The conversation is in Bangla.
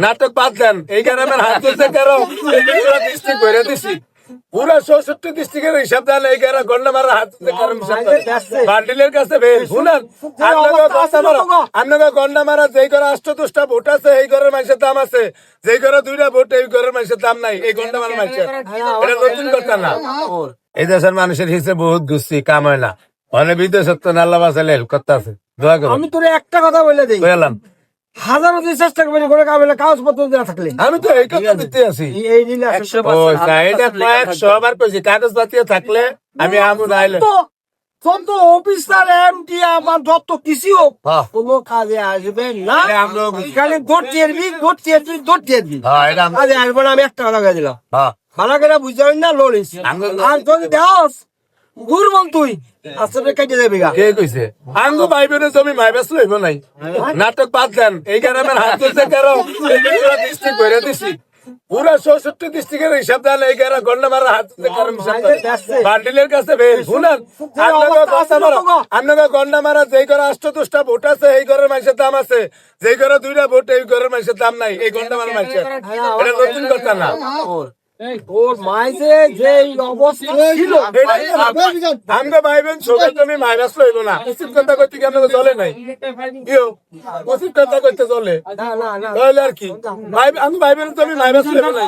নাটক বাদ দেন, এই গ্রামের হাত তুলতে কারো ডিস্ট্রিক্ট করে দিছি, পুরা 64 ডিস্ট্রিক্টের হিসাব দেন, এই গ্রাম গন্ডা মারা হাত তুলতে কারো বান্ডিলের কাছে শুনেন, আপনাকে গন্ডা মারা যেই ঘরে 8-10টা ভোট আছে এই ঘরের মানুষের দাম আছে, যেই ঘরে 2টা ভোট এই ঘরের মানুষের দাম নাই, এই গন্ডা মারা মানুষের, এটা নতুন কথা না। এই দেশের মানুষের হিসেবে বহুত গুছি কাম হয় না, অনেক বিদেশত্ব নাল্লা বাসালে হেল্প করতে আছে, দোয়া করো। আমি তোর একটা কথা বলে দিই, বললাম হাজারো দিয়ে চেষ্টা করবেন করে কাগজে কাগজপত্র দেওয়া থাকলে আমি তো এই কথা দিতে আছি, এই নিলে এটা কয়েকশো বার কইছি, কাগজ পাতি থাকলে আমি আমু নাইলে যত অফিসার এমটি আমার যত কিছু হোক কোনো কাজে আসবে না, খালি দৌড়তে আসবি কাজে আসবে না। আমি একটা কথা কয়ে দিলাম, ভালো করে বুঝতে না লড়িস, আর যদি দেওস দুর্বল তুই আসলে কেটে যাবি গা। কে কইছে আঙ্গু ভাই বোনের জমি মাইবাস লইব নাই, নাটক বাদ দেন, এই গ্রামের হাত তুলতে কারো ডিস্ট্রিক্ট করে দিছি, পুরা 64 ডিস্ট্রিক্টের হিসাব দেন, এই গ্রাম গন্ডা মারা হাত তুলতে কারো বান্ডিলের কাছে শুনেন, আপনাকে গন্ডা মারা যেই ঘরে 8-10টা ভোট আছে এই ঘরের মানুষের দাম আছে, যেই ঘরে 2টা ভোট এই ঘরের মানুষের দাম নাই, এই গন্ডা মারা মানুষের, এটা নতুন কথা না। ওর মাইজে যে অবস্থা ছিল আমরা ভাই বোন সবাই তুমি মাইনাস লইব না, উচিত কথা করতে কি আপনাকে চলে নাই, কেউ উচিত কথা করতে চলে তাহলে আর কি, আমি ভাই বোন তুমি মাইনাস লইব না।